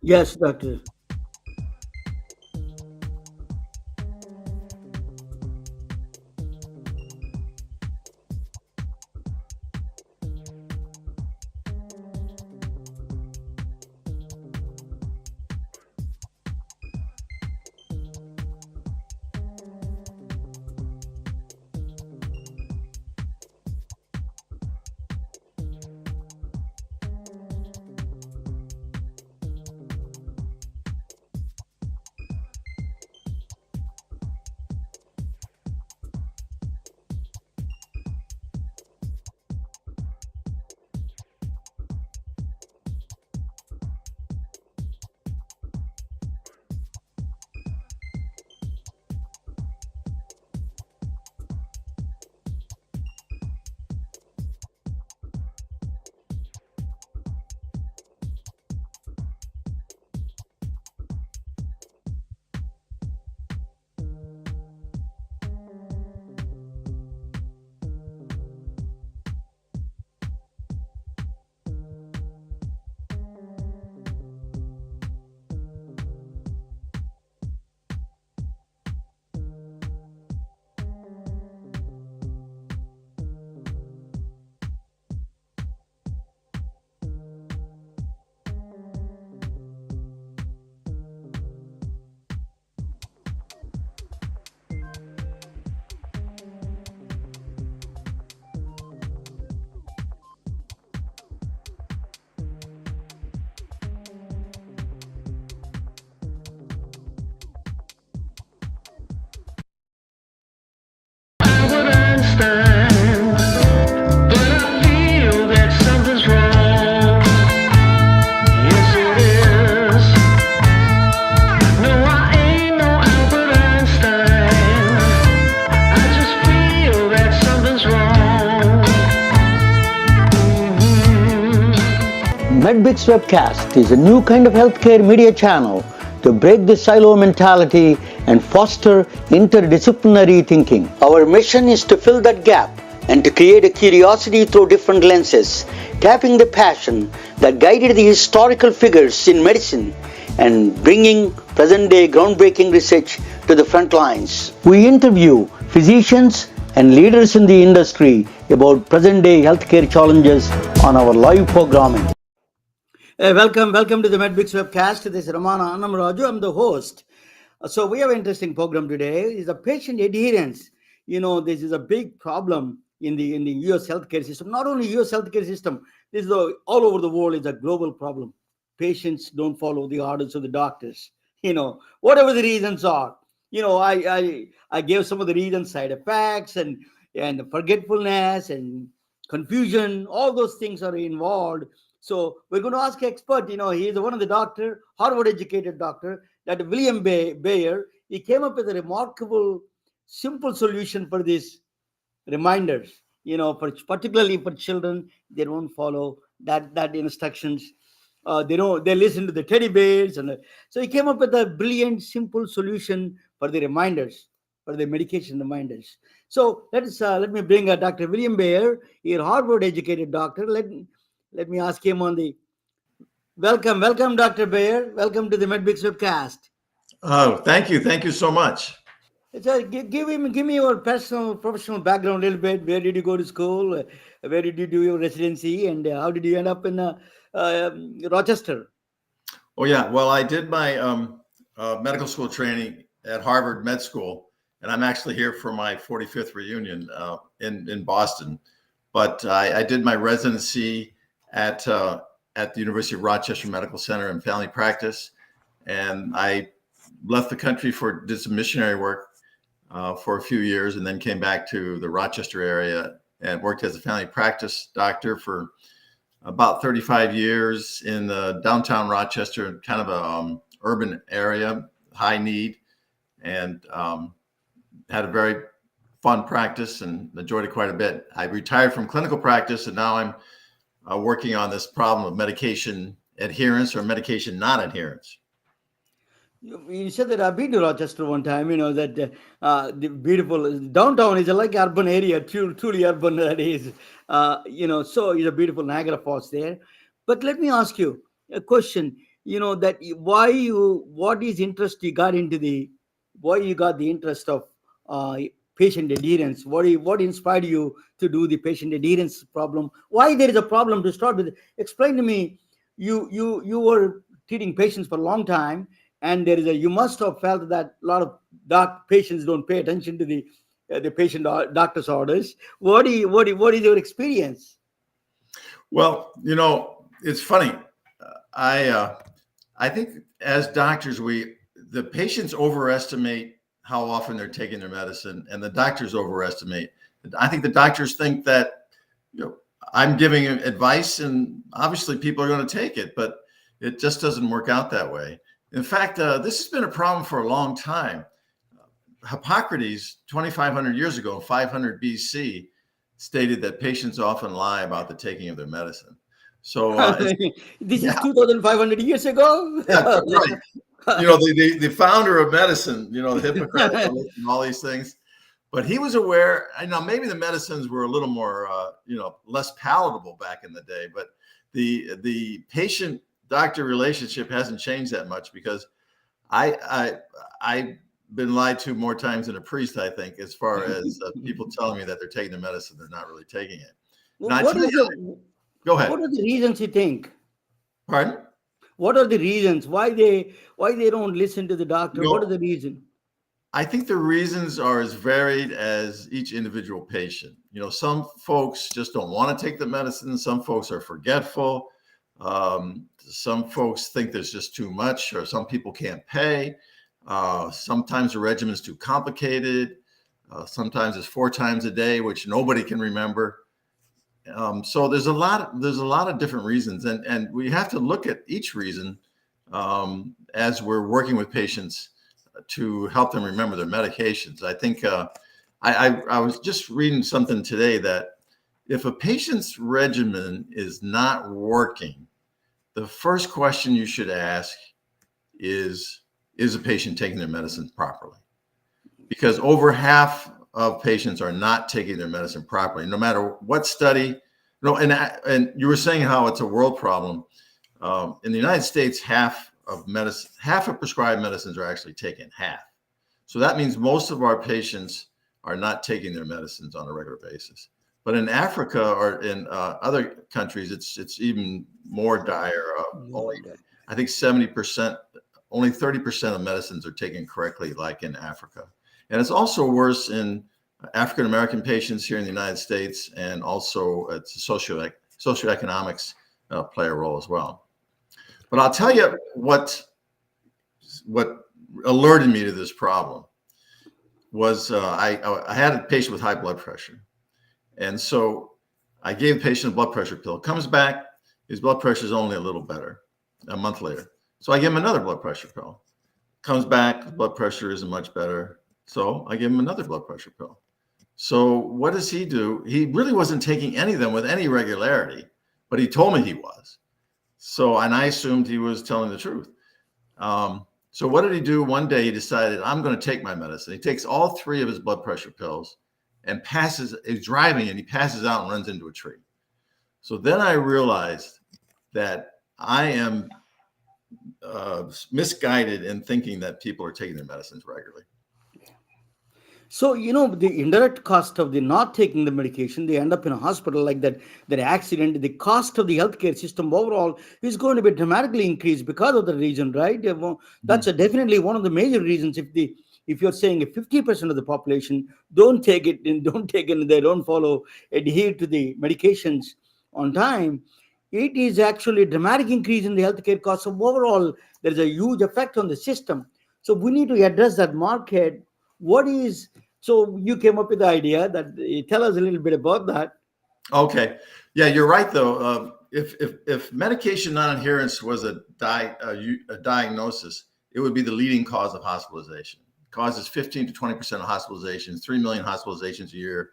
Yes, doctor. MedBix Webcast is a new kind of healthcare media channel to break the silo mentality and foster interdisciplinary thinking. Our mission is to fill that gap and to create a curiosity through different lenses, tapping the passion that guided the historical figures in medicine and bringing present-day groundbreaking research to the front lines. We interview physicians and leaders in the industry about present-day healthcare challenges on our live programming. Welcome to the MedBix webcast. This is Ramana Annamaraju. I'm the host. So we have an interesting program today. Is a patient adherence. This is a big problem in the U.S. healthcare system. Not only U.S. healthcare system. This is all over the world. It's a global problem. Patients don't follow the orders of the doctors. Whatever the reasons are. I gave some of the reasons, side effects, and forgetfulness and confusion. All those things are involved. So we're going to ask an expert. He's one of the doctor, Harvard-educated doctor, that William Bayer. He came up with a remarkable, simple solution for these reminders. Particularly for children, they don't follow that instructions. They listen to the teddy bears, so he came up with a brilliant, simple solution for the reminders, for the medication reminders. So let me bring Dr. William Bayer, a Harvard-educated doctor. Let me ask him on the welcome, Dr. Bayer. Welcome to the MedBix webcast. Oh, thank you so much. So give me your personal professional background a little bit. Where did you go to school? Where did you do your residency? And how did you end up in Rochester? Oh yeah, well, I did my medical school training at Harvard Med School, and I'm actually here for my 45th reunion in Boston. But I did my residency at the University of Rochester Medical Center in family practice, and I left the country did some missionary work for a few years, and then came back to the Rochester area and worked as a family practice doctor for about 35 years in the downtown Rochester, kind of a urban area, high need, and had a very fun practice and enjoyed it quite a bit. I retired from clinical practice, and now I'm working on this problem of medication adherence or medication non-adherence. You said that I've been to Rochester one time. That the beautiful downtown is like urban area, truly urban that is. So it's a beautiful Niagara Falls there. But let me ask you a question. that what is interest you got into why you got the interest of uh, patient adherence? What inspired you to do the patient adherence problem? Why there is a problem to start with? Explain to me. You were treating patients for a long time, and you must have felt that a lot of patients don't pay attention to the patient doctor's orders. What is your experience? Well, it's funny. I I think as doctors, the patients overestimate how often they're taking their medicine, and the doctors overestimate. I think the doctors think that I'm giving advice, and obviously people are going to take it, but it just doesn't work out that way. In fact, this has been a problem for a long time. Hippocrates, 2,500 years ago, 500 BC, stated that patients often lie about the taking of their medicine. So, This is yeah, 2,500 years ago. yeah, right. The founder of medicine, the Hippocratic Oath and all these things. But he was aware. I know maybe the medicines were a little more, less palatable back in the day. But the patient doctor relationship hasn't changed that much, because I've been lied to more times than a priest, I think, as far as people telling me that they're taking the medicine, they're not really taking it. Now, I What tell is you, go ahead. what are the reasons you think? Pardon? What are the reasons why they don't listen to the doctor? What are the reason? I think the reasons are as varied as each individual patient. Some folks just don't want to take the medicine. Some folks are forgetful. Some folks think there's just too much, or some people can't pay. Sometimes the regimen is too complicated. Sometimes it's 4 times a day, which nobody can remember. So there's a lot of different reasons, and we have to look at each reason as we're working with patients to help them remember their medications. I think I was just reading something today that if a patient's regimen is not working, the first question you should ask is the patient taking their medicine properly? Because over half of patients are not taking their medicine properly, no matter what study. And you were saying how it's a world problem. In the United States, half of prescribed medicines are actually taken, half. So that means most of our patients are not taking their medicines on a regular basis. But in Africa or in other countries, it's even more dire. I think 70%, only 30% of medicines are taken correctly, like in Africa. And it's also worse in African American patients here in the United States, and also it's socioeconomics play a role as well. But I'll tell you what alerted me to this problem was I had a patient with high blood pressure, and so I gave the patient a blood pressure pill. Comes back, his blood pressure is only a little better. A month later, so I give him another blood pressure pill. Comes back, blood pressure isn't much better. So I give him another blood pressure pill. So what does he do? He really wasn't taking any of them with any regularity, but he told me he was. And I assumed he was telling the truth. So what did he do? One day he decided, I'm going to take my medicine. He takes all 3 of his blood pressure pills and he's driving, and he passes out and runs into a tree. So then I realized that I am misguided in thinking that people are taking their medicines regularly. So, the indirect cost of the not taking the medication, they end up in a hospital like that accident, the cost of the healthcare system overall is going to be dramatically increased because of the reason, right? That's definitely one of the major reasons. If you're saying if 50% of the population don't take it and they don't adhere to the medications on time, it is actually a dramatic increase in the healthcare costs. So overall, there's a huge effect on the system. So we need to address that market. So you came up with the idea that tell us a little bit about that. Okay. Yeah, you're right though. If medication non-adherence was a diagnosis, it would be the leading cause of hospitalization. It causes 15 to 20% of hospitalizations, 3 million hospitalizations a year.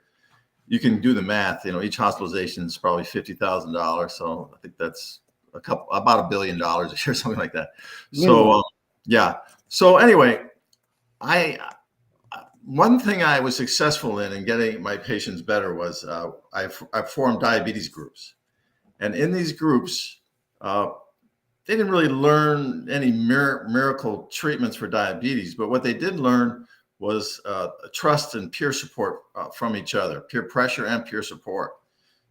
You can do the math. Each hospitalization is probably $50,000. So I think that's about $1 billion a year, something like that. So yeah. So anyway, one thing I was successful in getting my patients better was I formed diabetes groups, and in these groups, they didn't really learn any miracle treatments for diabetes, but what they did learn was trust and peer support from each other, peer pressure and peer support.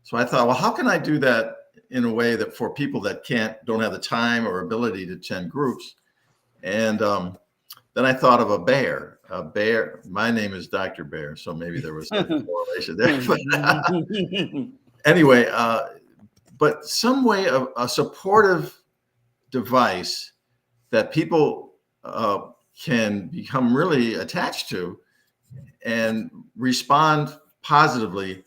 So I thought, well, how can I do that in a way that for people that don't have the time or ability to attend groups? And then I thought of a bear. A bear. My name is Dr. Bear, so maybe there was a correlation there. But anyway, but some way of a supportive device that people can become really attached to and respond positively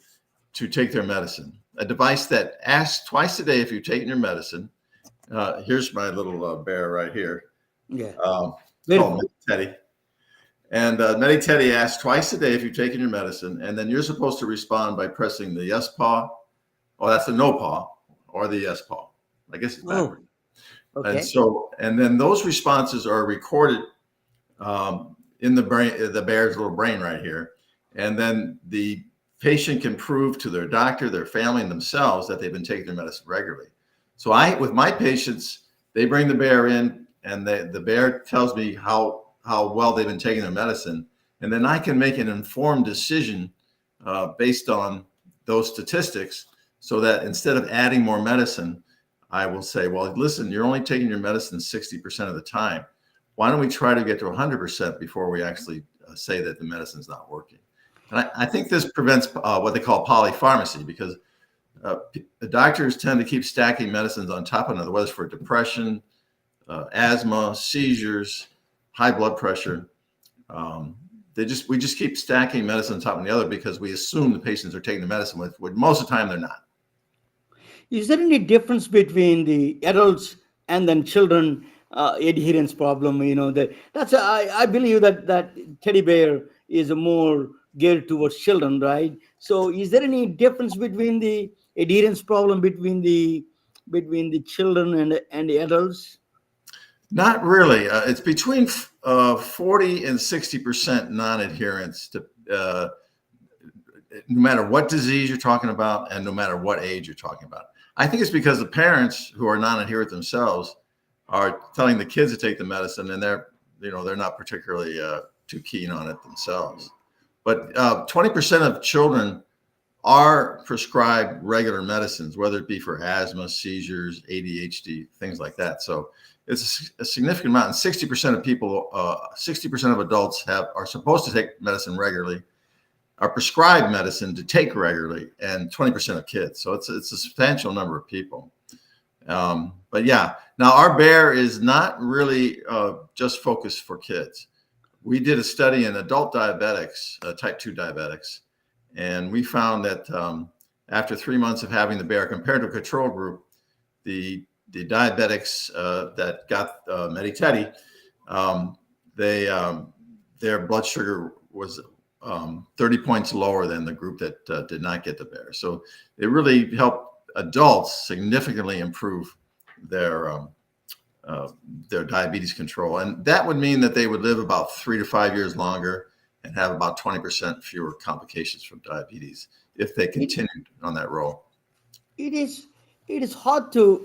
to take their medicine. A device that asks twice a day if you've taken your medicine. Here's my little bear right here. Yeah. Called Medi-Teddi. And Medi-Teddi asks twice a day if you've taken your medicine, and then you're supposed to respond by pressing the yes paw, or that's the no paw, or the yes paw. I guess it's backward. Okay. And so, and then those responses are recorded in the brain, the bear's little brain right here. And then the patient can prove to their doctor, their family, and themselves that they've been taking their medicine regularly. So with my patients, they bring the bear in, and the bear tells me how well they've been taking their medicine. And then I can make an informed decision based on those statistics, so that instead of adding more medicine, I will say, well, listen, you're only taking your medicine 60% of the time. Why don't we try to get to 100% before we actually say that the medicine's not working? And I think this prevents what they call polypharmacy, because the doctors tend to keep stacking medicines on top of another, whether it's for depression, asthma, seizures, high blood pressure. We just keep stacking medicine on top of the other because we assume the patients are taking the medicine with most of the time they're not. Is there any difference between the adults and then children adherence problem? I believe that teddy bear is more geared towards children, right? So is there any difference between the adherence problem between the children and the adults? Not really. It's between 40 and 60% non-adherence to no matter what disease you're talking about and no matter what age you're talking about. I think it's because the parents who are non-adherent themselves are telling the kids to take the medicine, and they're not particularly too keen on it themselves. But 20% of children are prescribed regular medicines, whether it be for asthma, seizures, ADHD, things like that. So it's a significant amount. And 60% of people, 60% of adults are supposed to take medicine regularly, are prescribed medicine to take regularly, and 20% of kids. So it's a substantial number of people. But yeah, now our bear is not really just focused for kids. We did a study in adult diabetics, type 2 diabetics, and we found that after 3 months of having the bear compared to a control group, the diabetics that got Medi-Teddi, their blood sugar was 30 points lower than the group that did not get the bear. So it really helped adults significantly improve their diabetes control. And that would mean that they would live about 3 to 5 years longer and have about 20% fewer complications from diabetes if they continued on that road. It is hard to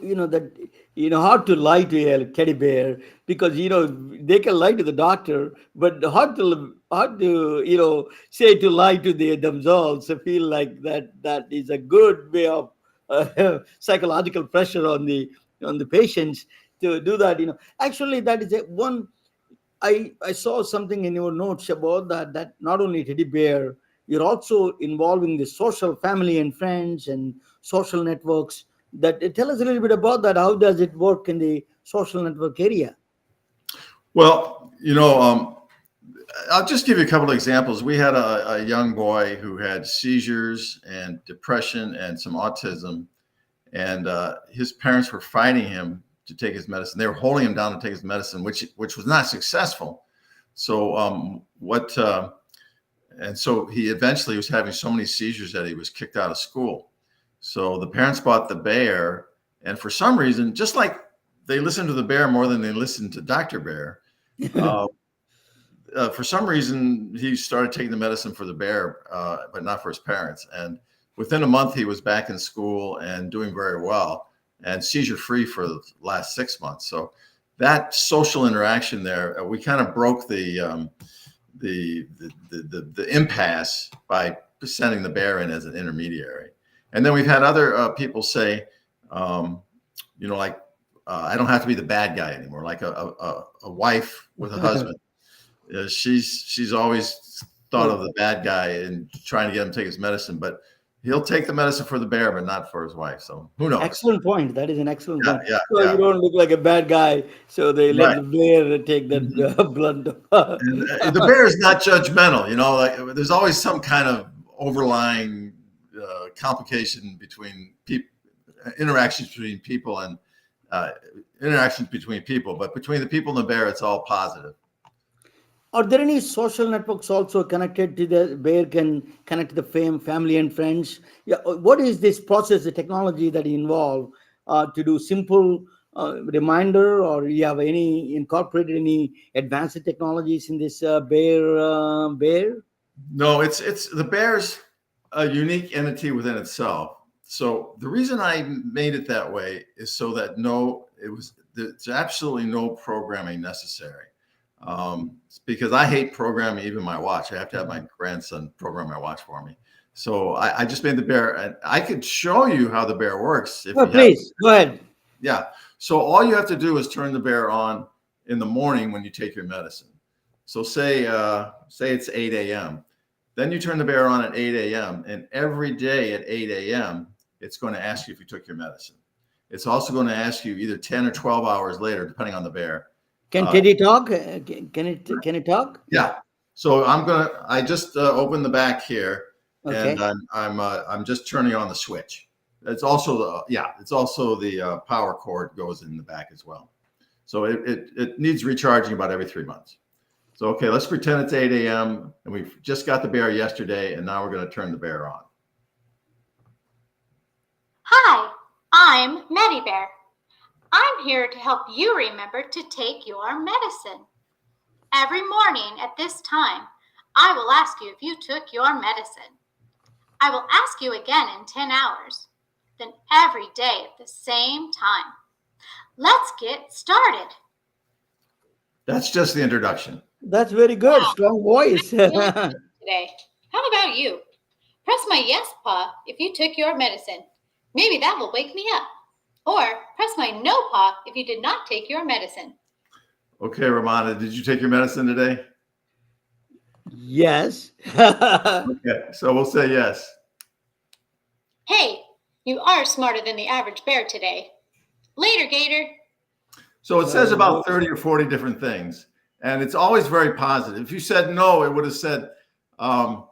hard to lie to a teddy bear, because they can lie to the doctor, but hard to say to lie to themselves. I feel like that is a good way of psychological pressure on the patients to do that. Actually, that is one. I saw something in your notes about that not only teddy bear, you're also involving the social family and friends and social networks. Tell us a little bit about that. How does it work in the social network area? Well, I'll just give you a couple of examples. We had a young boy who had seizures and depression and some autism, and his parents were fighting him to take his medicine. They were holding him down to take his medicine, which was not successful. So and so he eventually was having so many seizures that he was kicked out of school. So the parents bought the bear, and for some reason, just like they listened to the bear more than they listened to Dr. Bear, for some reason he started taking the medicine for the bear, but not for his parents. And within a month, he was back in school and doing very well. and seizure free for the last 6 months. So that social interaction there, we kind of broke the impasse by sending the bear in as an intermediary. And then we've had other people say, like, I don't have to be the bad guy anymore. Like a wife with a husband, she's always thought of the bad guy and trying to get him to take his medicine, but he'll take the medicine for the bear, but not for his wife. So who knows? Excellent point. That is an excellent point. Yeah, So yeah. you don't look like a bad guy, so they let Right. the bear take that blunt. And the bear is not judgmental. Like there's always some kind of overlying complication between people, interactions between people, and interactions between people. But between the people and the bear, it's all positive. Are there any social networks also connected to the bear? Can connect to the family and friends? Yeah. What is this process, the technology that you involve to do simple reminder, or you have incorporated any advanced technologies in this bear? No, it's the bear's a unique entity within itself. So the reason I made it that way is so that there's absolutely no programming necessary. Because I hate programming even my watch. I have to have my grandson program my watch for me. So I just made the bear, and I could show you how the bear works. Please go ahead. Yeah. So all you have to do is turn the bear on in the morning when you take your medicine. So say it's 8 a.m. Then you turn the bear on at 8 a.m. and every day at 8 a.m. it's going to ask you if you took your medicine. It's also going to ask you either 10 or 12 hours later, depending on the bear. Can Teddy talk? Can it talk? Yeah. So I just opened the back here, Okay. and I'm just turning on the switch. It's also the power cord goes in the back as well. So it needs recharging about every 3 months. So, okay, let's pretend it's 8 a.m. and we've just got the bear yesterday, and now we're going to turn the bear on. Hi, I'm Medi-Bear. I'm here to help you remember to take your medicine. Every morning at this time, I will ask you if you took your medicine. I will ask you again in 10 hours, then every day at the same time. Let's get started. That's just the introduction. That's very good. Wow. Strong voice. Today. How about you? Press my yes paw if you took your medicine. Maybe that will wake me up. Or press my no paw if you did not take your medicine. Okay, Ramana, did you take your medicine today? Yes. Okay, so we'll say yes. Hey, you are smarter than the average bear today. Later, Gator. So it says about 30 or 40 different things, and it's always very positive. If you said no, it would have said, I'm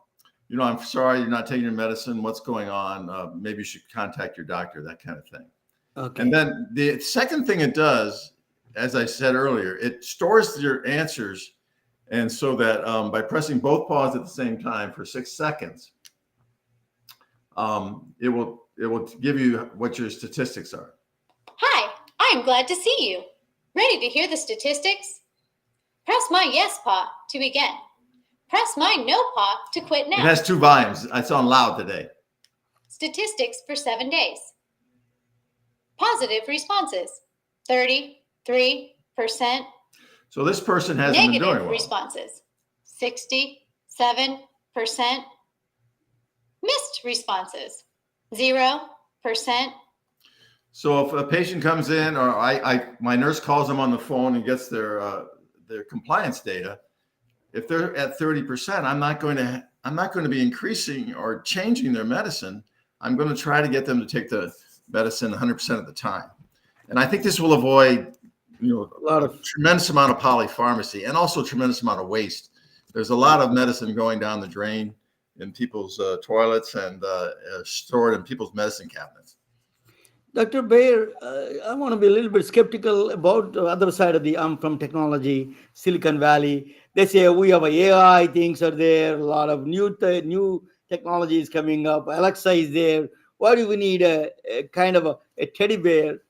sorry, you're not taking your medicine. What's going on? Maybe you should contact your doctor, that kind of thing. Okay. And then the second thing it does, as I said earlier, it stores your answers. And so that by pressing both paws at the same time for 6 seconds, it will give you what your statistics are. Hi, I am glad to see you. Ready to hear the statistics? Press my yes paw to begin. Press my no paw to quit now. It has 2 volumes. I sound loud today. Statistics for 7 days. Positive responses, 33%. So this person hasn't been doing Negative well. responses, 67%. Missed responses, 0%. So if a patient comes in, or my nurse calls them on the phone and gets their compliance data, if they're at 30%, I'm not going to be increasing or changing their medicine. I'm going to try to get them to take the medicine 100% of the time. And I think this will avoid, a tremendous amount of polypharmacy and also a tremendous amount of waste. There's a lot of medicine going down the drain in people's toilets and stored in people's medicine cabinets. Dr. Bayer, I want to be a little bit skeptical about the other side of the from technology, Silicon Valley. They say we have AI things are there, a lot of new technologies coming up. Alexa is there. Why do we need a kind of a teddy bear?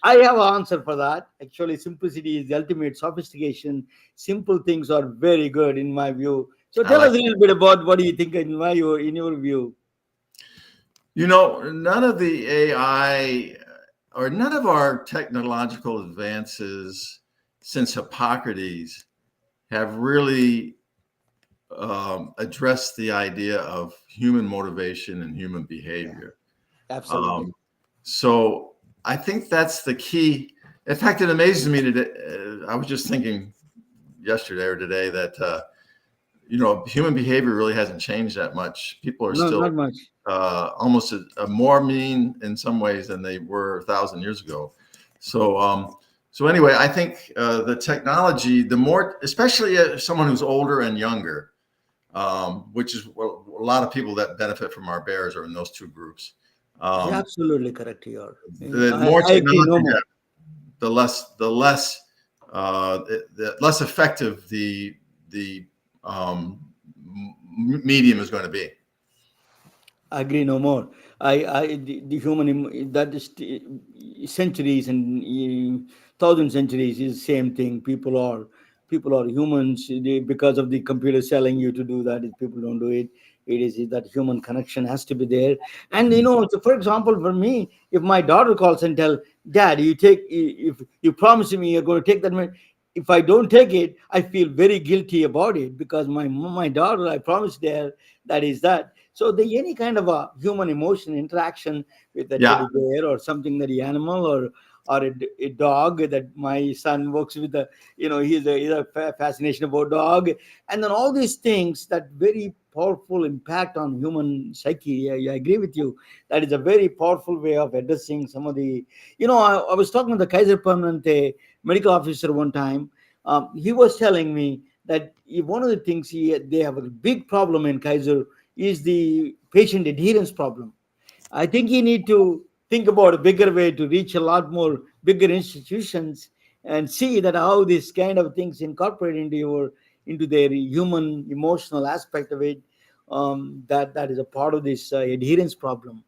I have an answer for that. Actually, simplicity is the ultimate sophistication. Simple things are very good in my view. So tell us a little bit about what do you think in your view. None of the AI or none of our technological advances since Hippocrates have really addressed the idea of human motivation and human Yeah, behavior. absolutely. Um, so I think that's the key. In fact, it amazes me today. I was just thinking yesterday or today that human behavior really hasn't changed that much. People are No, still not much. almost more mean in some ways than they were 1,000 years ago. So anyway, I think the technology, the more, especially someone who's older and younger, which is well, a lot of people that benefit from our bears are in those two groups. You're Um, absolutely correct. You the are. more I agree. technology, No you more. have, the less effective the medium is going to be. Agree no more. The human that is centuries and thousand centuries is same thing. People are humans. Because of the computer telling you to do that, if people don't do it, it is that human connection has to be there. And so for example, for me, if my daughter calls and tell Dad, if you promise me you're going to take that. If I don't take it, I feel very guilty about it because my daughter, I promised her that is that. So the any kind of a human emotion interaction with a Yeah, teddy bear or something that the animal or a dog that my son works with he's a fascination about dog, and then all these things that very powerful impact on human psyche. I agree with you. That is a very powerful way of addressing some of the. I was talking with the Kaiser Permanente medical officer one time. He was telling me that one of the things they have a big problem in Kaiser is the patient adherence problem. I think you need to think about a bigger way to reach a lot more bigger institutions and see that how this kind of things incorporate into their human emotional aspect of it. That is a part of this adherence problem.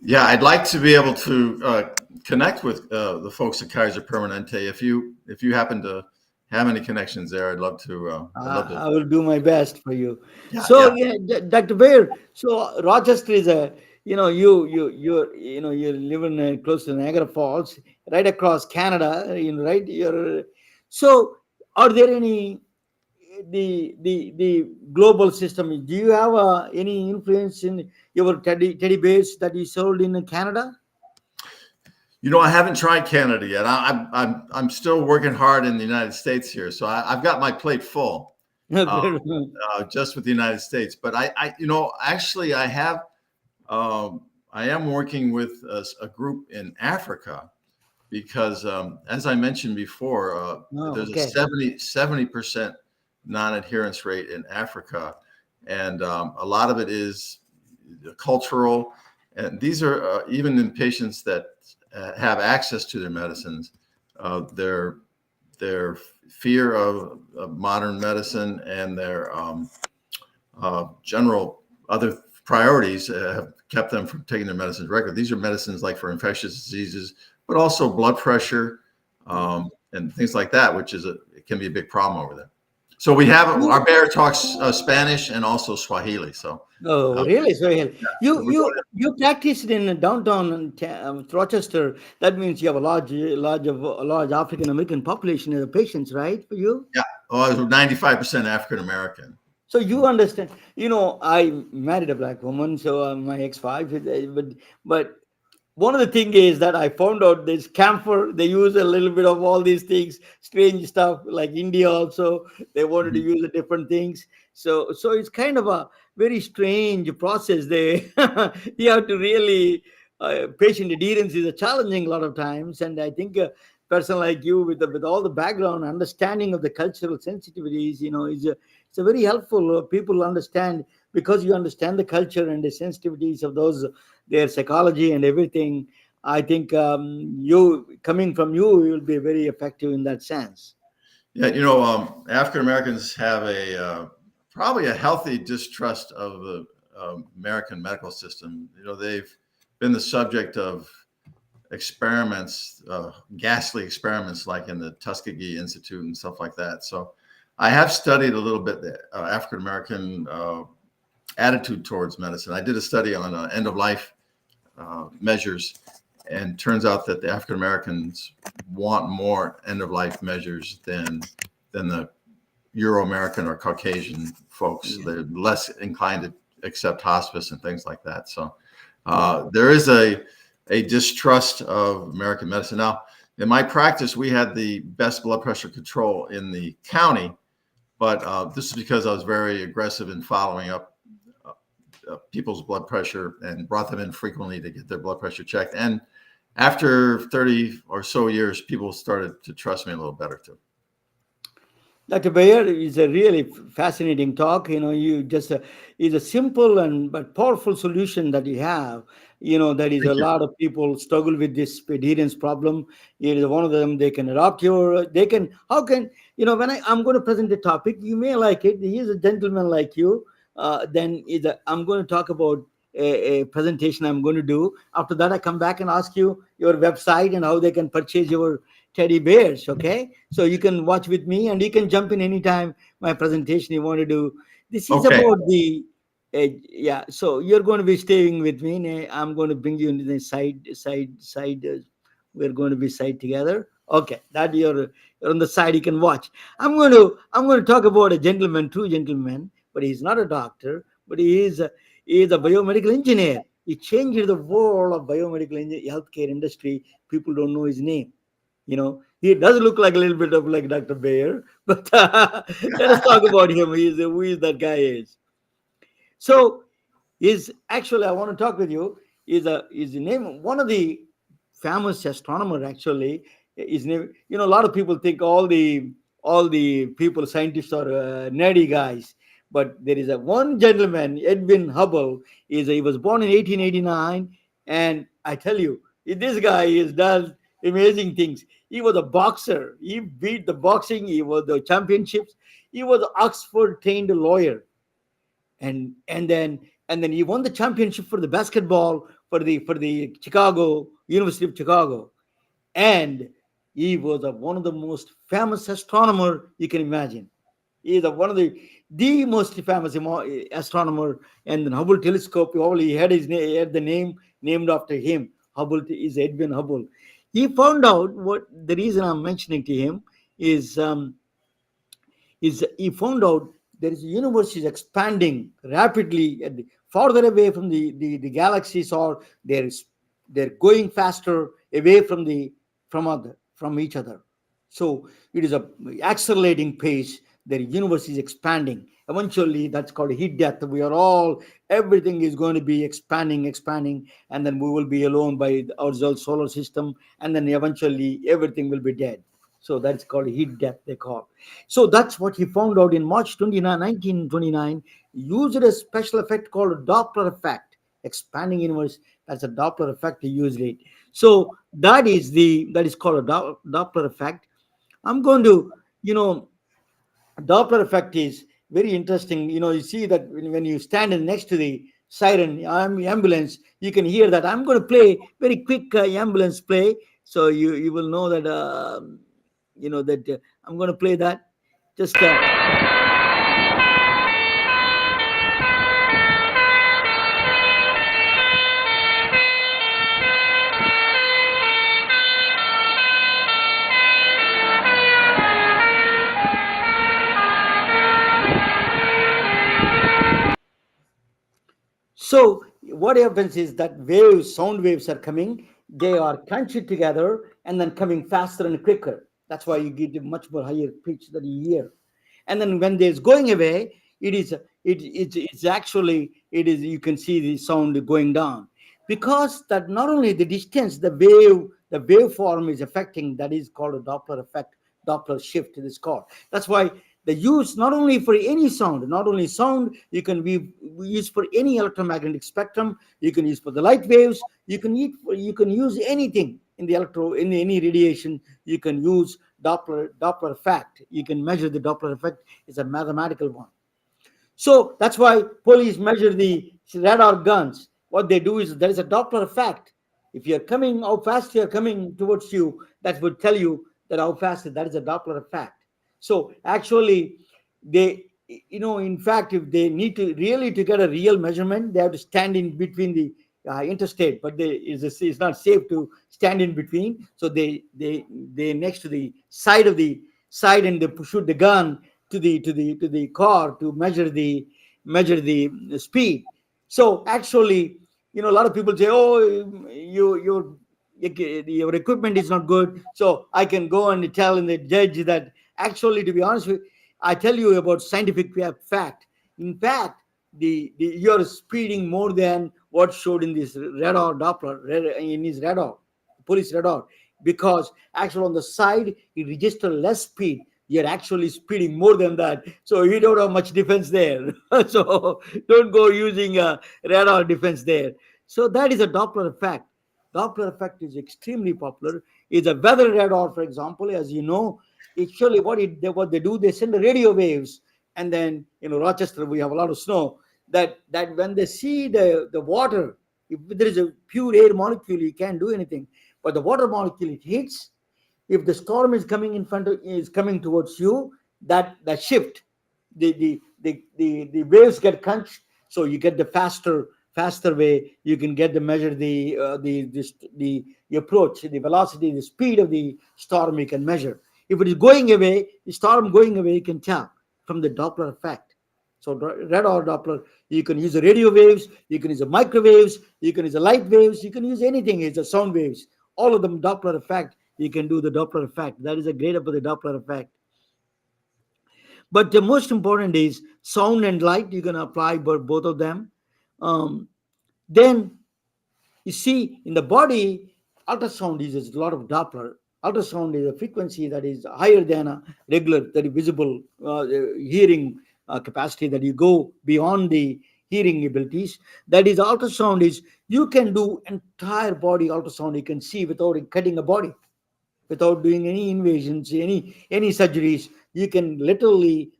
yeah. I'd like to be able to connect with the folks at Kaiser Permanente. If you happen to have any connections there, I'd love to. I'd love to. I will do my best for you. Yeah, So yeah. yeah, Dr. Bear. So Rochester is a you live in close to Niagara Falls, right across Canada. Right. So are there any the global system? Do you have any influence in your teddy bears that you sold in Canada? I haven't tried Canada yet. I'm still working hard in the United States here, so I've got my plate full, uh, just with the United States. But actually, I am working with a group in Africa because, as I mentioned before, Oh, there's a okay. 70% non-adherence rate in Africa, and a lot of it is cultural. And these are even in patients that have access to their medicines, their fear of modern medicine and their general other priorities have kept them from taking their medicines regularly. These are medicines like for infectious diseases, but also blood pressure and things like that, which it can be a big problem over there. So we have our bear talks Spanish and also Swahili. So Oh, uh, really? So hell, so you we're going you you practiced in downtown Rochester. That means you have a large African American population of patients, right? For you, yeah. Oh, I was 95% African American. so you understand. I married a black woman, so my ex-wife. But one of the thing is that I found out this camphor, they use a little bit of all these things, strange stuff like India also. They wanted to Mhm. use the different things. So it's kind of a very strange process. They you have to really patient adherence is a challenging a lot of times, and I think a person like you with all the background understanding of the cultural sensitivities, it's a very helpful. People understand because you understand the culture and the sensitivities of those their psychology and everything. I think you coming from you will be very effective in that sense. Yeah, African Americans have probably a healthy distrust of the American medical system. They've been the subject of experiments, ghastly experiments like in the Tuskegee Institute and stuff like that. So I have studied a little bit the African American attitude towards medicine. I did a study on end of life measures, and turns out that the African Americans want more end of life measures than the Euro American or Caucasian folks. Yeah. They're less inclined to accept hospice and things like that. So there is a distrust of American medicine. Now, in my practice, we had the best blood pressure control in the county, but this is because I was very aggressive in following up people's blood pressure and brought them in frequently to get their blood pressure checked. And after 30 or so years, people started to trust me a little better too. Dr. Bayer is a really fascinating talk. You just is a simple and but powerful solution that you have. That is a Thank you. lot of people struggle with this adherence problem. It is one of them. They can adopt they can, how can, when I'm going to present the topic, you may like it. He is a gentleman like you. Then I'm going to talk about a presentation I'm going to do. After that, I come back and ask you your website and how they can purchase your teddy bears. Okay, so you can watch with me and you can jump in anytime my presentation you want to do. This is Okay. about the yeah. So you're going to be staying with me, and I'm going to bring you into the side. We're going to be side together. Okay, that you're on the side. You can watch. I'm going to talk about a gentleman, true gentleman, but he's not a doctor, but he is a biomedical engineer. He changed the world of biomedical healthcare industry. People don't know his name. He does look like a little bit of like Dr. Bayer, but let us talk about him. Who is that guy is. So is actually I want to talk with you. Is the name one of the famous astronomer actually. His name. A lot of people think all the people scientists are nerdy guys, but there is a one gentleman, Edwin Hubble. He was born in 1889, and I tell you, this guy is does amazing things. He was a boxer. He beat the boxing. He was the championships. He was an Oxford trained lawyer, and then he won the championship for the basketball for the Chicago University of Chicago, and he was one of the most famous astronomer you can imagine. He is one of the most famous astronomer, and the Hubble telescope. He had he had the name named after him. Hubble is Edwin Hubble. He found out what the reason I'm mentioning to him is he found out there is a universe is expanding rapidly farther away from the galaxies, or they're going faster away from each other. So it is a accelerating pace. The universe is expanding. Eventually, that's called heat death. Everything is going to be expanding, and then we will be alone by our solar system, and then eventually everything will be dead. So that's called heat death, they call. So that's what he found out in March 29, 1929. He used a special effect called Doppler effect, expanding universe. That's a Doppler effect. He used it. So that is called a Doppler effect. I'm going to, you know, Doppler effect is very interesting. You see that when you stand next to the siren ambulance, you can hear that. I'm going to play very quick ambulance play, so you will know that I'm going to play that. Just So what happens is that sound waves are coming, they are crunched together and then coming faster and quicker. That's why you get a much more higher pitch that you hear. And then when there's going away, it's actually it is you can see the sound going down, because that not only the distance, the waveform is affecting. That is called a Doppler effect, Doppler shift it is called. That's why the use not only for any sound, not only sound, you can be used for any electromagnetic spectrum. You can use for the light waves. You can use anything in the in any radiation. You can use Doppler effect. You can measure the Doppler effect. It's a mathematical one. So that's why police measure the radar guns. What they do is there is a Doppler effect. If you're coming, how fast you're coming towards you, that would tell you that how fast that is a Doppler effect. So actually, they in fact, if they need to really to get a real measurement, they have to stand in between the interstate, but it's not safe to stand in between. So they next to the side of the side, and they shoot the gun to the car to measure the speed. So actually, a lot of people say, "Oh, your equipment is not good." So I can go and tell the judge that actually, to be honest with, I tell you about scientific fact. In fact, you're speeding more than what showed in this radar Doppler in his radar, police radar, because actually on the side it registers less speed. You're actually speeding more than that, so you don't have much defense there. So don't go using a radar defense there. So that is a Doppler effect. Doppler effect is extremely popular. Is a weather radar, for example, as you know, actually what they do, they send the radio waves, and then Rochester, we have a lot of snow. That when they see the water, if there is a pure air molecule, you can't do anything. But the water molecule, it hits. If the storm is coming towards you, that shift, the waves get crunched, so you get the faster way. You can get the measure the approach, the velocity, the speed of the storm. You can measure. If it is going away, the storm going away, you can tell from the Doppler effect. So radar Doppler, you can use the radio waves, you can use the microwaves, you can use the light waves, you can use anything. It's the sound waves. All of them Doppler effect. You can do the Doppler effect. That is a great about the Doppler effect. But the most important is sound and light. You can apply both of them. Um, then you see in the body, ultrasound uses a lot of Doppler. Ultrasound is a frequency that is higher than a regular, that is visible hearing capacity, that you go beyond the hearing abilities. That is, ultrasound is you can do entire body ultrasound. You can see without cutting a body, without doing any invasions, any surgeries. You can literally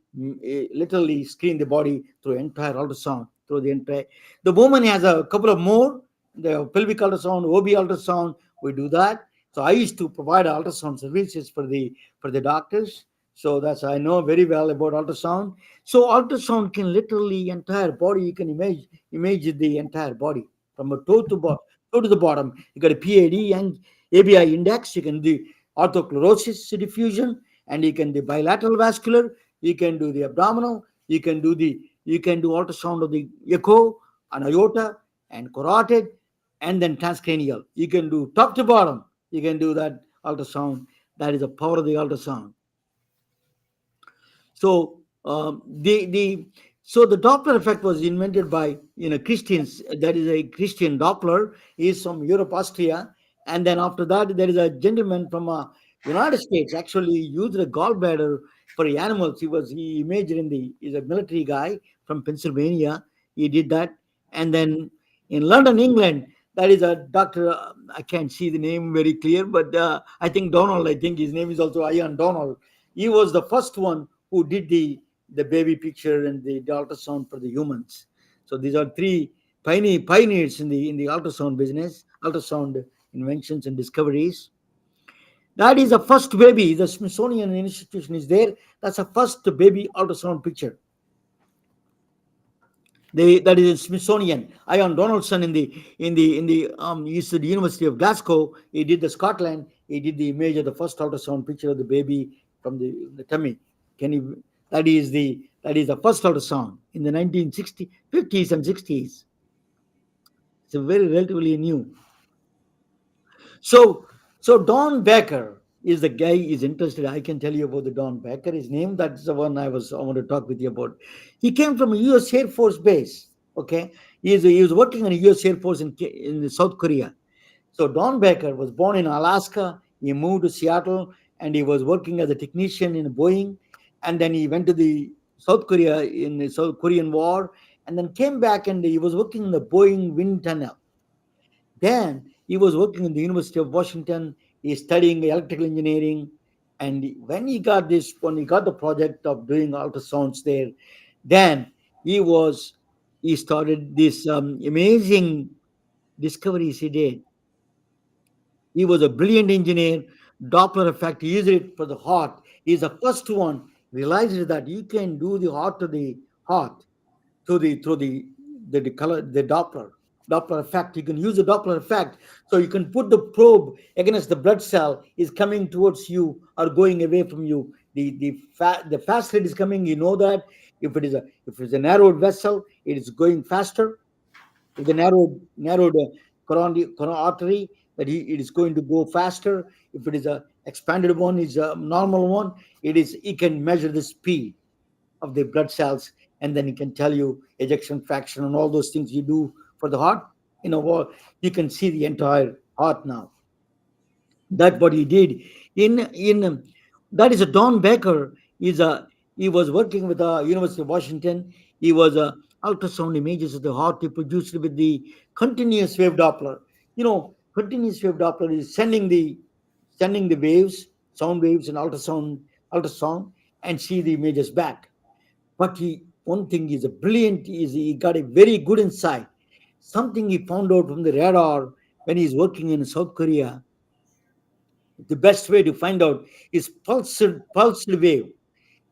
screen the body through entire ultrasound, through the entire. The woman has a couple of more, the pelvic ultrasound, OB ultrasound. We do that. So I used to provide ultrasound services for the doctors. So that's, I know very well about ultrasound. So ultrasound can literally entire body. You can image the entire body from a toe to the bottom. You got a PAD and ABI index. You can do orthochlorosis diffusion, and you can do bilateral vascular. You can do the abdominal. You can do ultrasound of the echo and aorta and carotid, and then transcranial. You can do top to bottom. You can do that ultrasound. That is the power of the ultrasound. So the Doppler effect was invented by Christians. That is a Christian Doppler. He is from Europe, Austria, and then after that there is a gentleman from United States actually used a gallbladder for animals. He majored in the he's a military guy from Pennsylvania. He did that, and then in London, England, that is a doctor. I can't see the name very clear, but I think Donald. I think his name is also Ian Donald. He was the first one who did the baby picture and the ultrasound for the humans. So these are three pioneers in the ultrasound business, ultrasound inventions and discoveries. That is the first baby. The Smithsonian Institution is there. That's the first baby ultrasound picture. That is in Smithsonian. Ian Donaldson he's at the University of Glasgow. He did the Scotland. He did the image of the first ultrasound picture of the baby from the tummy. Can you? That is the first ultrasound in the 1960s, 50s, and 60s. It's a very relatively new. So, so Don Becker is the guy is interested. I can tell you about the Don Becker. His name, that's the one I want to talk with you about. He came from a U.S. Air Force base. Okay, he was working on a U.S. Air Force in South Korea. So Don Becker was born in Alaska. He moved to Seattle, and he was working as a technician in Boeing. And then he went to the South Korea in the South Korean War, and then came back, and he was working in the Boeing wind tunnel. Then he was working in the University of Washington. He's studying electrical engineering. And when he got the project of doing ultrasounds there, then he started this amazing discoveries he did. He was a brilliant engineer. Doppler effect, he used it for the heart. He's the first one. realized that you can do the heart to the heart through the color, the Doppler effect. You can use the Doppler effect, so you can put the probe against the blood cell is coming towards you or going away from you. The fast rate is coming. You know that if it's a narrowed vessel, it is going faster. If the narrowed coronary artery, it is going to go faster. If it is a expanded one, is a normal one. It can measure the speed of the blood cells, and then it can tell you ejection fraction and all those things you do for the heart. You can see the entire heart now. That's what he did. In that is a Don Baker. He was working with the University of Washington. He was ultrasound images of the heart he produced with the continuous wave Doppler. Continuous wave Doppler is sending the waves, sound waves, and ultrasound, and see the images back. But one thing is a brilliant is he got a very good insight. Something he found out from the radar when he's working in South Korea. The best way to find out is pulsed wave.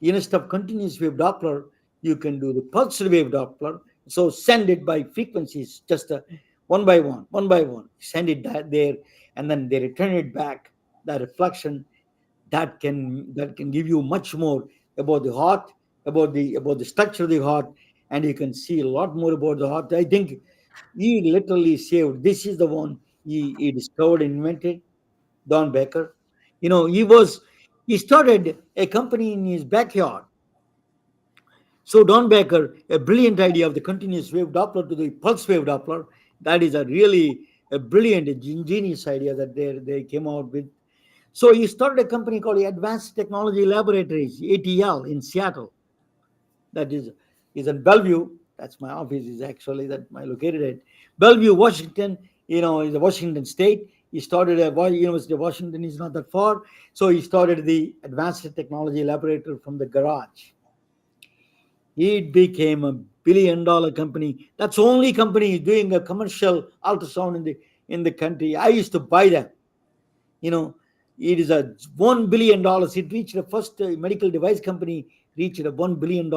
Instead of continuous wave Doppler, you can do the pulsed wave Doppler. So send it by frequencies, just one by one. Send it there, and then they return it back. That reflection that can give you much more about the heart, about the structure of the heart, and you can see a lot more about the heart. I think he literally saved. This is the one he discovered and invented. Don Becker. He started a company in his backyard. So Don Becker, a brilliant idea of the continuous wave Doppler to the pulse wave Doppler. That is a brilliant, ingenious idea that they came out with. So he started a company called Advanced Technology Laboratories (ATL) in Seattle. That is in Bellevue. That's my office. Is actually that my located at Bellevue, Washington. In the Washington State. He started at University of Washington. Is not that far. So he started the Advanced Technology Laboratory from the garage. It became a billion-dollar company. That's the only company doing a commercial ultrasound in the country. I used to buy them. you know it is a $1 billion. It reached the first medical device company reached a $1 billion.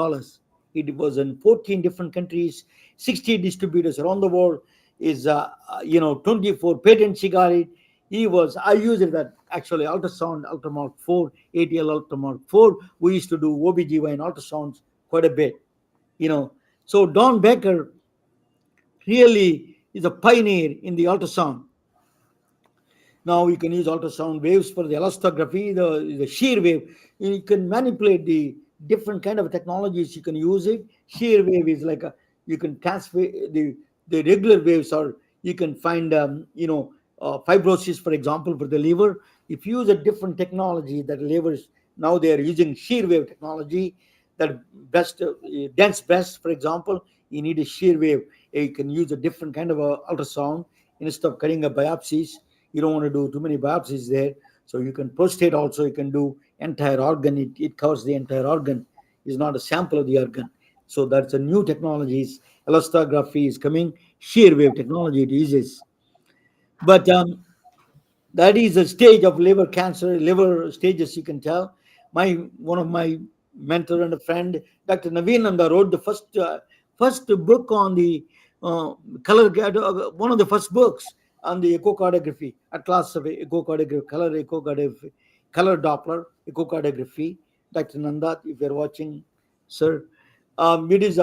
It was in 14 different countries, 60 distributors around the world. Is 24 patents he got it. I used it that actually ultrasound ultramark 4 ATL ultramark 4. We used to do OBGYN ultrasounds quite a bit. So Don Becker really is a pioneer in the ultrasound. Now you can use ultrasound waves for the elastography, the shear wave. You can manipulate the different kind of technologies. You can use it. Shear wave is like you can transfer the regular waves, or you can find fibrosis, for example, for the liver. If you use a different technology that livers now they are using shear wave technology. That dense breast, for example, you need a shear wave. You can use a different kind of ultrasound instead of cutting a biopsies. You don't want to do too many biopsies there. So you can prostate also, you can do entire organ. It covers the entire organ. It's not a sample of the organ. So that's a new technologies. Elastography is coming. Shear wave technology it uses. But that is a stage of liver cancer, liver stages. You can tell. One of my mentor and a friend, Dr. Naveen Nanda, wrote the first book on the color. One of the first books on the echocardiography, atlas of echocardiography, color Doppler echocardiography. Dr. Nanda, if you're watching, sir, it's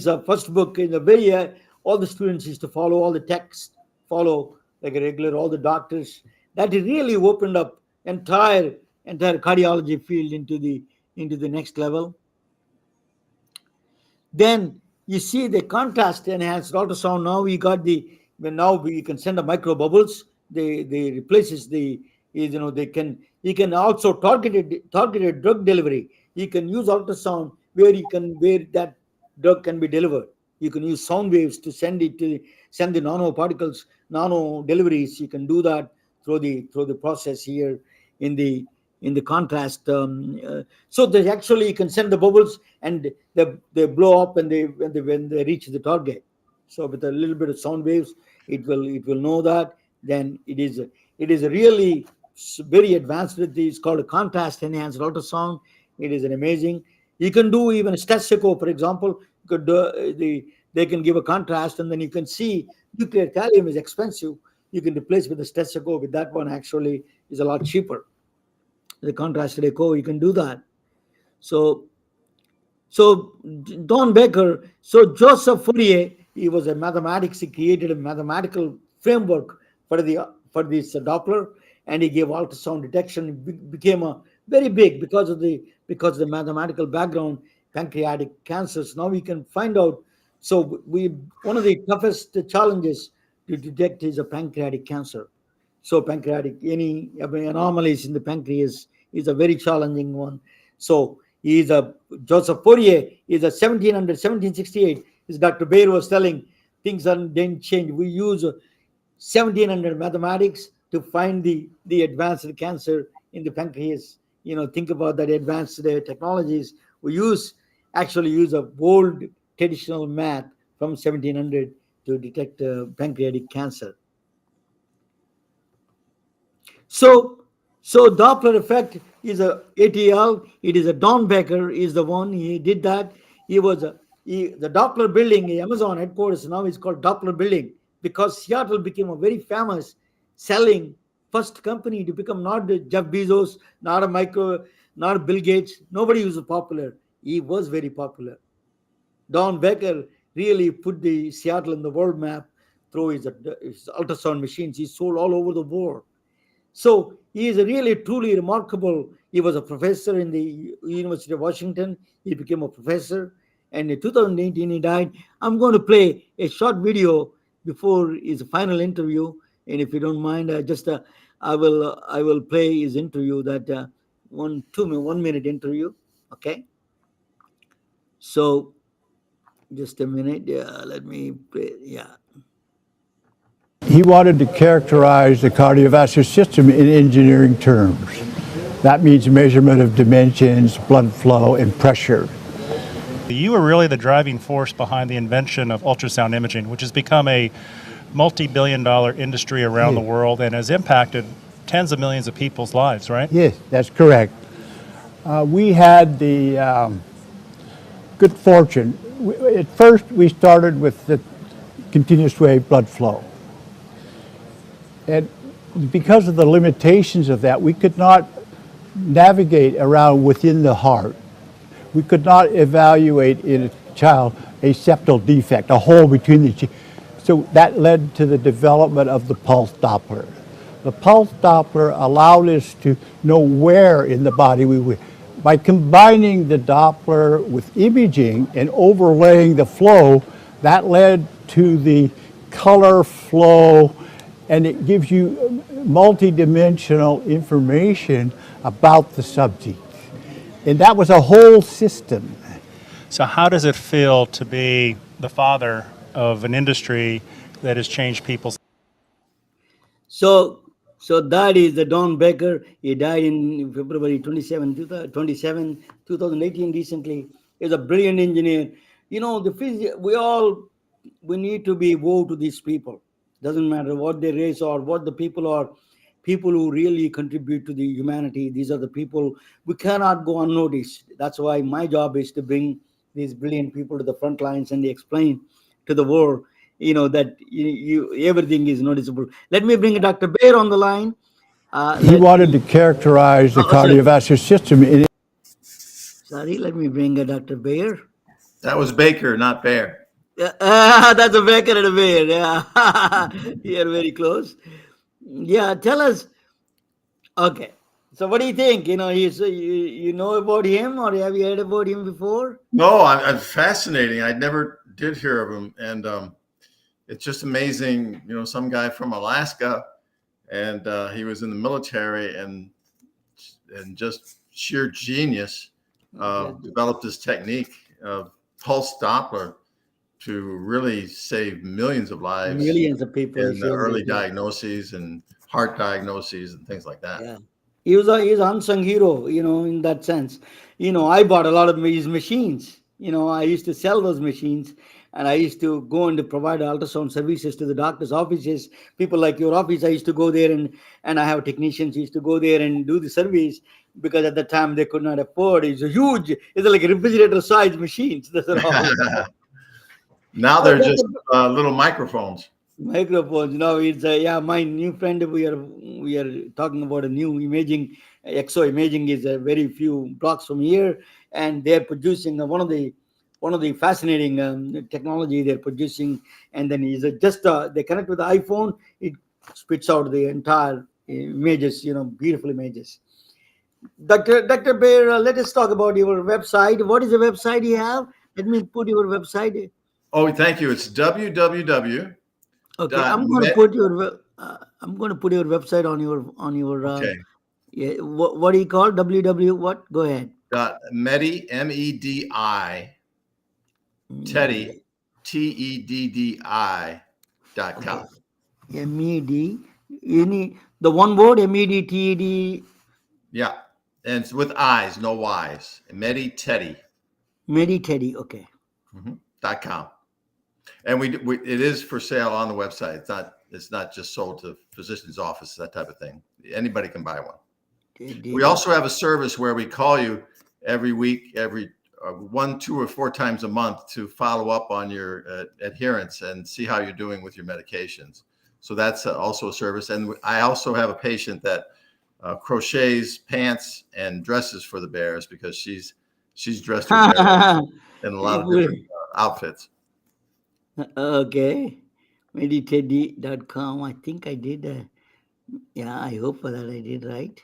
a first book in the very all the students used to follow all the text, follow like a regular, all the doctors. That really opened up entire cardiology field into the next level. Then you see the contrast enhanced ultrasound. Now now we can send a micro bubbles. They replaces you can also targeted drug delivery. You can use ultrasound where that drug can be delivered. You can use sound waves to send the nanoparticles, nano deliveries. You can do that through the process here in the contrast. So they actually you can send the bubbles and they blow up when they reach the target. So with a little bit of sound waves, it will know that. Then it is a really very advanced. It's called a contrast enhanced ultrasound. It is an amazing. You can do even a stress echo, for example. You could they can give a contrast, and then you can see nuclear thallium is expensive. You can replace with the stress echo. With that one, actually, is a lot cheaper. The contrasted echo, you can do that. So so Don Baker, so Joseph Fourier, he was a mathematics. He created a mathematical framework for this Doppler, and he gave ultrasound detection. It became a very big because of the mathematical background. Pancreatic cancers. Now we can find out. So we one of the toughest challenges to detect is a pancreatic cancer. So pancreatic, any anomalies in the pancreas is a very challenging one. So he is a Joseph Fourier is a 1768. As Dr. Bayer was telling, things didn't change. We use 1700 mathematics to find the advanced cancer in the pancreas. Think about that advanced technologies. We actually use a old traditional math from 1700 to detect pancreatic cancer. So, so Doppler effect is a ATL. It is a Don Becker is the one he did that. He was the Doppler building, the Amazon headquarters now is called Doppler building because Seattle became a very famous selling first company to become not the Jeff Bezos, not Bill Gates. Nobody was popular. He was very popular. Don Becker really put the Seattle in the world map through his ultrasound machines. He sold all over the world. So he is a really truly remarkable. He was a professor in the University of Washington. He became a professor, and in 2018 he died. I'm going to play a short video before his final interview, and if you don't mind, I will play his interview. That 1 minute interview. Okay. So just a minute. Yeah, let me play. Yeah. He wanted to characterize the cardiovascular system in engineering terms. That means measurement of dimensions, blood flow, and pressure. You were really the driving force behind the invention of ultrasound imaging, which has become a multi-billion-dollar industry around the world and has impacted tens of millions of people's lives, right? Yes, that's correct. We had the good fortune. At first, we started with the continuous wave blood flow. And because of the limitations of that, we could not navigate around within the heart. We could not evaluate in a child a septal defect, a hole between the. So that led to the development of the pulse Doppler. The pulse Doppler allowed us to know where in the body we were. By combining the Doppler with imaging and overlaying the flow, that led to the color flow, and it gives you multidimensional information about the subject. And that was a whole system. So how does it feel to be the father of an industry that has changed people's So that is the Don Becker. He died in February 2018 recently. He's a brilliant engineer. We need to be woe to these people. Doesn't matter what their race or what the people are. People who really contribute to the humanity. These are the people we cannot go unnoticed. That's why my job is to bring these brilliant people to the front lines and they explain to the world, that everything is noticeable. Let me bring Dr. Bayer on the line. He wanted to characterize the cardiovascular system in. Sorry, let me bring Dr. Bayer. That was Baker, not Bear. That's a Baker and a Bayer. Yeah, you're very close. Yeah, tell us. Okay, so what do you think? You know about him, or have you heard about him before? No, I'm fascinating. I never did hear of him, and it's just amazing. Some guy from Alaska, and he was in the military, and just sheer genius developed this technique of pulse Doppler to really save millions of lives, Millions of people in the early diagnoses and heart diagnoses and things like that. Yeah, he's an unsung hero, in that sense. I bought a lot of his machines. I used to sell those machines, and I used to go and to provide ultrasound services to the doctor's offices. People like your office, I used to go there, and I have technicians who used to go there and do the service. because at the time they could not afford. It's a huge, it's like refrigerator size machines. That's all. Now Oh, they're just little microphones. microphones. Now it's yeah. My new friend, we are talking about a new imaging. Exo imaging is a very few blocks from here, and they're producing one of the fascinating technology they're producing. And then is just they connect with the iPhone, it spits out the entire images. Beautiful images. Dr. Bear, let us talk about your website. What is the website you have? Let me put your website. Oh, thank you. It's www. Okay, I'm going to put your website on your Okay. yeah, what do you call www what? Go ahead. Medi, MEDI, Teddy, TEDDI.com. Okay. MED, the one word MEDTED. Yeah. And it's with I's, no Y's. Medi-Teddi. Medi-Teddi. Okay. .com. And we it is for sale on the website. It's not just sold to physician's office, that type of thing. Anybody can buy one. We also have a service where we call you every week, every 1, 2, or 4 times a month to follow up on your adherence and see how you're doing with your medications. So that's also a service. And I also have a patient that crochets pants and dresses for the bears because she's dressed her bear in a lot of different outfits. Okay. Medi-Teddi.com. I think I did. Yeah, I hope that I did right.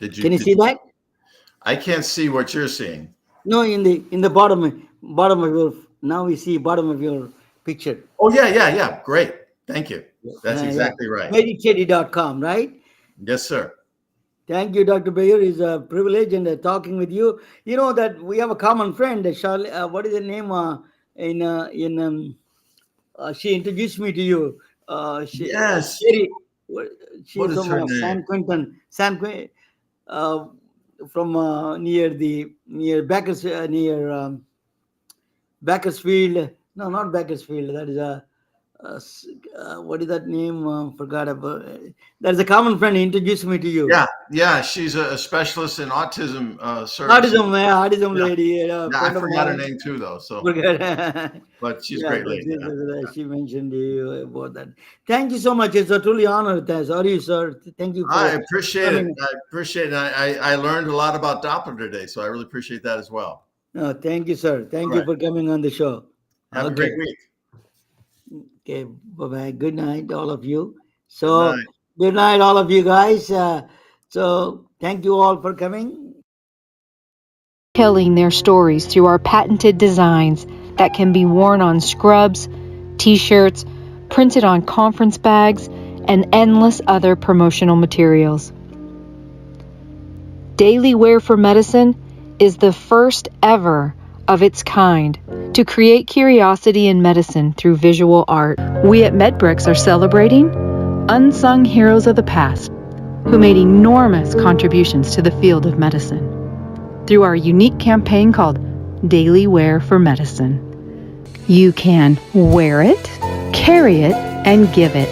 Can you see that? I can't see what you're seeing. No, in the bottom of your, now we see bottom of your picture. Oh yeah. Great. Thank you. That's exactly right. Medi-Teddi.com, right? Yes, sir. Thank you, Dr. Bayer. It's a privilege and talking with you. You know that we have a common friend, Charlie. What is her name? She introduced me to you. Yes. Sherry. What She's is her from name? San Quentin. From near Bakersfield. No, not Bakersfield. That is what is that name? Forgot about. There's a common friend who introduced me to you. Yeah. She's a specialist in autism services. Autism Yeah. lady. I forgot her name too, though. So, but she's a great lady. She mentioned you about that. Thank you so much. It's a truly honor. Sorry, sir. Thank you. I appreciate it. I learned a lot about Doppler today, so I really appreciate that as well. No, thank you, sir. Thank you for coming on the show. Have a great week. Okay, bye-bye. Good night, all of you. So, good night, all of you guys. So, thank you all for coming. Telling their stories through our patented designs that can be worn on scrubs, t-shirts, printed on conference bags, and endless other promotional materials. Daily Wear for Medicine is the first ever of its kind to create curiosity in medicine through visual art. We at MedBricks are celebrating unsung heroes of the past who made enormous contributions to the field of medicine through our unique campaign called Daily Wear for Medicine. You can wear it, carry it, and give it.